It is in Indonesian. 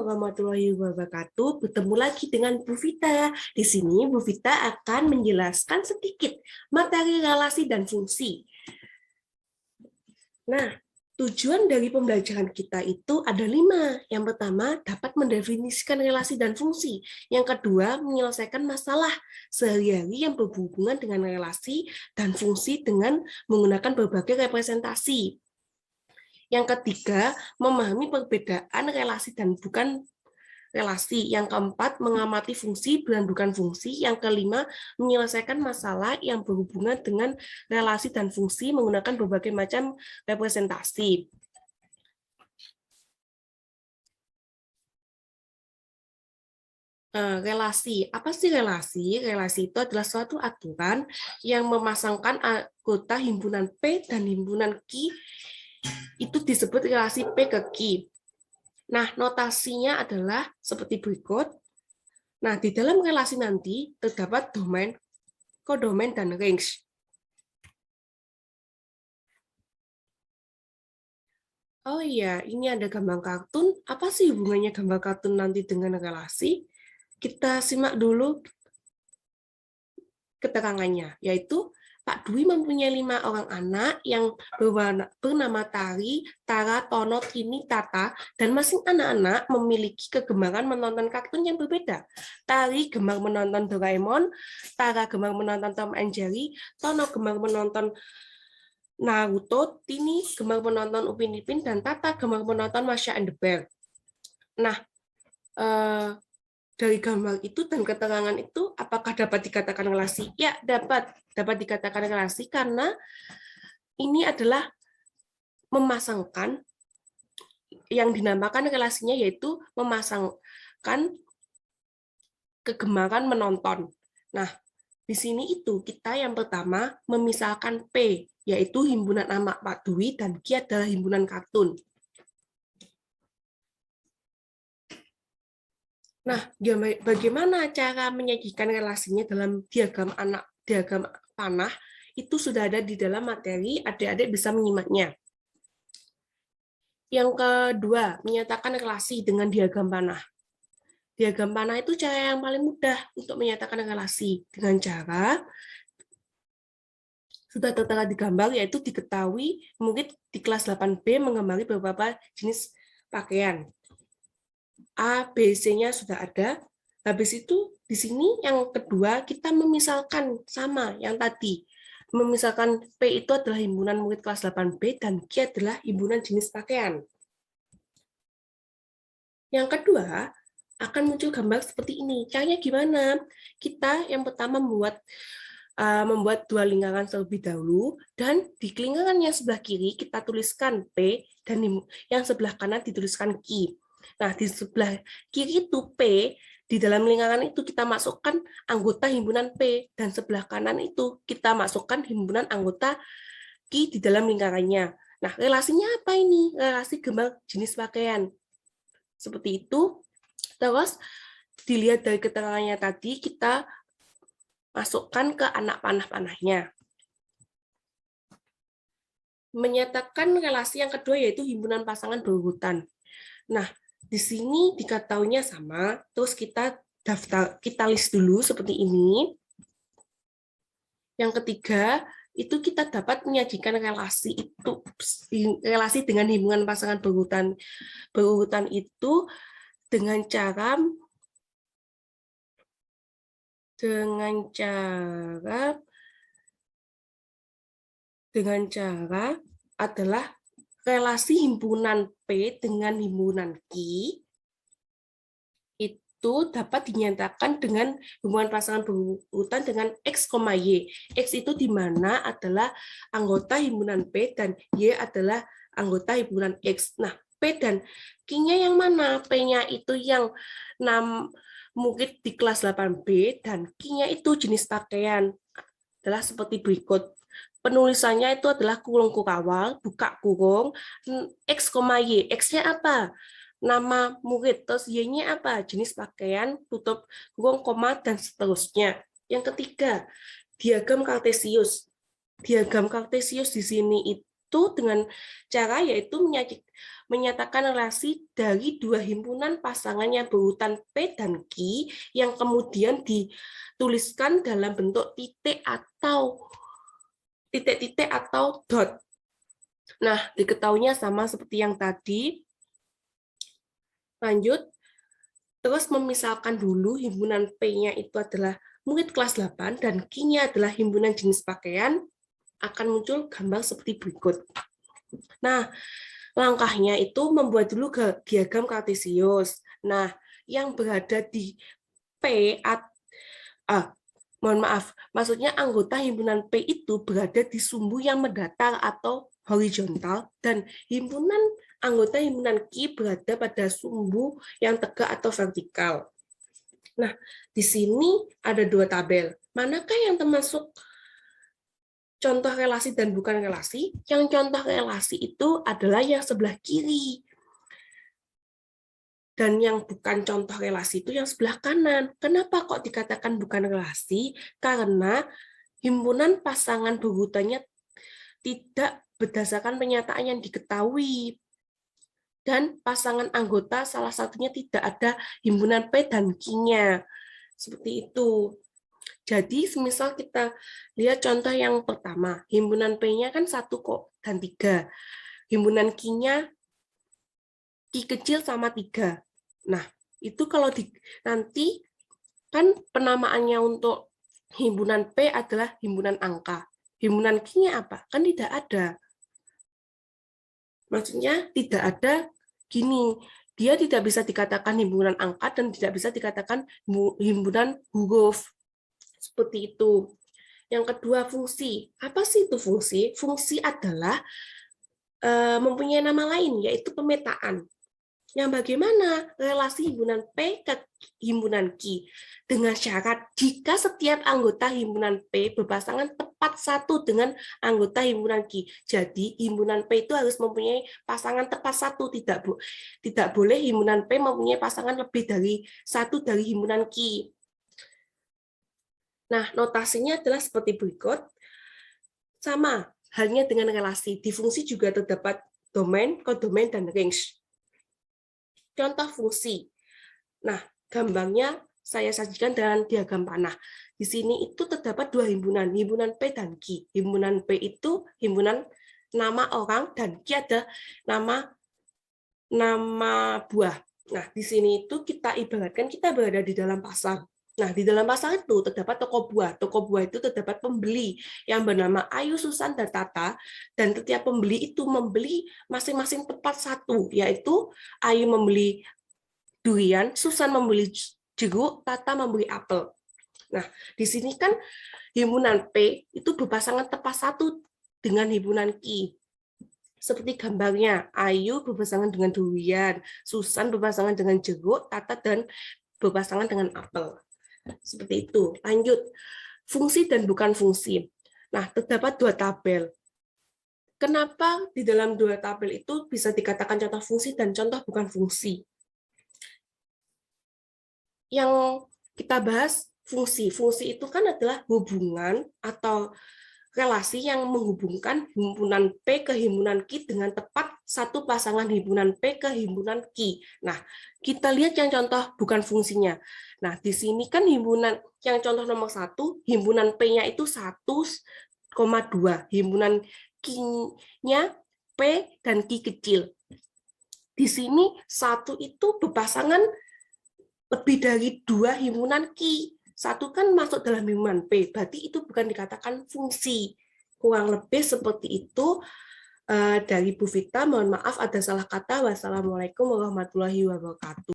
warahmatullahi wabarakatuh. Bertemu lagi dengan Bu Vita. Di sini Bu Vita akan menjelaskan sedikit materi relasi dan fungsi. Nah, tujuan dari pembelajaran kita itu ada 5. Yang pertama, dapat mendefinisikan relasi dan fungsi. Yang kedua, menyelesaikan masalah sehari-hari yang berhubungan dengan relasi dan fungsi dengan menggunakan berbagai representasi. Yang ketiga, memahami perbedaan relasi dan bukan relasi. Yang keempat, mengamati fungsi dan bukan fungsi. Yang kelima, menyelesaikan masalah yang berhubungan dengan relasi dan fungsi menggunakan berbagai macam representasi. Relasi. Apa sih relasi? Relasi itu adalah suatu aturan yang memasangkan anggota himpunan P dan himpunan Q. Itu disebut relasi P ke Q. Nah, notasinya adalah seperti berikut. Nah, di dalam relasi nanti terdapat domain, kodomain, dan range. Oh iya, ini ada gambar kartun. Apa sih hubungannya gambar kartun nanti dengan relasi? Kita simak dulu keterangannya, yaitu Pak Dwi mempunyai 5 orang anak yang bernama Tari, Tara, Tono, Tini, Tata, dan masing anak-anak memiliki kegemaran menonton kartun yang berbeda. Tari gemar menonton Doraemon, Tara gemar menonton Tom and Jerry, Tono gemar menonton Naruto, Tini gemar menonton Upin Ipin, dan Tata gemar menonton Masha and the Bear. Nah, dari gambar itu dan keterangan itu, apakah dapat dikatakan relasi? Ya, dapat dikatakan relasi karena ini adalah memasangkan, yang dinamakan relasinya yaitu memasangkan kegemaran menonton. Nah, di sini itu kita yang pertama memisahkan P, yaitu himpunan anak Pak Dwi, dan Q adalah himpunan kartun. Nah, bagaimana cara menyajikan relasinya dalam diagram panah, itu sudah ada di dalam materi, adik-adik bisa menyimaknya. Yang kedua, menyatakan relasi dengan diagram panah. Diagram panah itu cara yang paling mudah untuk menyatakan relasi dengan cara sudah tertera di gambar, yaitu diketahui mungkin di kelas 8B menggambarkan beberapa jenis pakaian. A, B, C-nya sudah ada. Habis itu di sini yang kedua kita memisalkan sama yang tadi. Memisahkan P itu adalah himpunan murid kelas 8B dan Q adalah himpunan jenis pakaian. Yang kedua akan muncul gambar seperti ini. Caranya gimana? Kita yang pertama membuat 2 lingkaran terlebih dahulu, dan di lingkaran yang sebelah kiri kita tuliskan P dan yang sebelah kanan dituliskan Q. Nah, di sebelah kiri itu P, di dalam lingkaran itu kita masukkan anggota himpunan P, dan sebelah kanan itu kita masukkan himpunan anggota Q di dalam lingkarannya. Nah, relasinya apa ini? Relasi gambar jenis pakaian. Seperti itu. Terus, dilihat dari keterangannya tadi, kita masukkan ke anak panah-panahnya. Menyatakan relasi yang kedua yaitu himpunan pasangan berurutan. Nah, di sini diketahuinya sama, terus kita list dulu seperti ini. Yang ketiga, itu kita dapat menyajikan relasi dengan himpunan pasangan berurutan itu dengan cara adalah relasi himpunan P dengan himpunan Q itu dapat dinyatakan dengan hubungan pasangan berurutan dengan X, Y. X itu di mana adalah anggota himpunan P dan Y adalah anggota himpunan X. Nah, P dan Q-nya yang mana? P-nya itu yang mungkin di kelas 8B dan Q-nya itu jenis pakaian. Adalah seperti berikut. Penulisannya itu adalah kurung kurawal, buka kurung, X, Y. X-nya apa? Nama murid, terus Y-nya apa? Jenis pakaian, tutup kurung, koma, dan seterusnya. Yang ketiga, diagram Kartesius. Diagram Kartesius di sini itu itu dengan cara yaitu menyatakan relasi dari dua himpunan pasangan yang berurutan P dan Q yang kemudian dituliskan dalam bentuk titik-titik atau dot. Nah, diketahuinya sama seperti yang tadi. Lanjut, terus memisalkan dulu himpunan P-nya itu adalah murid kelas 8 dan Q-nya adalah himpunan jenis pakaian, akan muncul gambar seperti berikut. Nah, langkahnya itu membuat dulu diagram kartesius. Nah, yang berada di P, mohon maaf, maksudnya anggota himpunan P itu berada di sumbu yang mendatar atau horizontal, dan anggota himpunan Q berada pada sumbu yang tegak atau vertikal. Nah, di sini ada dua tabel. Manakah yang termasuk contoh relasi dan bukan relasi? Yang contoh relasi itu adalah yang sebelah kiri. Dan yang bukan contoh relasi itu yang sebelah kanan. Kenapa kok dikatakan bukan relasi? Karena himpunan pasangan berurutannya tidak berdasarkan pernyataan yang diketahui. Dan pasangan anggota salah satunya tidak ada himpunan P dan Q-nya. Seperti itu. Jadi, semisal kita lihat contoh yang pertama, himpunan P-nya kan 1 kok dan 3. Himpunan Q-nya Q kecil sama 3. Nah, itu kalau nanti kan penamaannya untuk himpunan P adalah himpunan angka. Himpunan Q-nya apa? Kan tidak ada. Maksudnya tidak ada gini. Dia tidak bisa dikatakan himpunan angka dan tidak bisa dikatakan himpunan huruf. Seperti itu. Yang kedua, fungsi. Apa sih itu fungsi? Fungsi adalah mempunyai nama lain, yaitu pemetaan. Yang bagaimana relasi himpunan P ke himpunan Q? Dengan syarat jika setiap anggota himpunan P berpasangan tepat satu dengan anggota himpunan Q. Jadi himpunan P itu harus mempunyai pasangan tepat satu, tidak boleh himpunan P mempunyai pasangan lebih dari satu dari himpunan Q. Nah, notasinya adalah seperti berikut. Sama halnya dengan relasi. Di fungsi juga terdapat domain, kodomain, dan range. Contoh fungsi. Nah, gambarnya saya sajikan dalam diagram panah. Di sini itu terdapat dua himpunan P dan Q. Himpunan P itu himpunan nama orang dan Q ada nama buah. Nah, di sini itu kita ibaratkan kita berada di dalam pasar. Nah, di dalam pasar itu terdapat toko buah. Toko buah itu terdapat pembeli yang bernama Ayu, Susan, dan Tata. Dan setiap pembeli itu membeli masing-masing tepat satu, yaitu Ayu membeli durian, Susan membeli jeruk, Tata membeli apel. Nah, di sini kan himpunan P itu berpasangan tepat satu dengan himpunan Q. Seperti gambarnya, Ayu berpasangan dengan durian, Susan berpasangan dengan jeruk, Tata dan berpasangan dengan apel. Seperti itu. Lanjut, fungsi dan bukan fungsi. Nah, terdapat dua tabel. Kenapa di dalam dua tabel itu bisa dikatakan contoh fungsi dan contoh bukan fungsi? Yang kita bahas fungsi. Fungsi itu kan adalah hubungan atau relasi yang menghubungkan himpunan P ke himpunan Q dengan tepat satu pasangan himpunan P ke himpunan Q. Nah, kita lihat yang contoh bukan fungsinya. Nah, di sini kan himpunan yang contoh nomor 1, himpunan P-nya itu 1,2. Himpunan Q-nya P dan Q kecil. Di sini 1 itu berpasangan lebih dari 2 himpunan Q. 1 kan masuk dalam himpunan P, berarti itu bukan dikatakan fungsi. Kurang lebih seperti itu dari Bu Vita. Mohon maaf ada salah kata. Wassalamualaikum warahmatullahi wabarakatuh.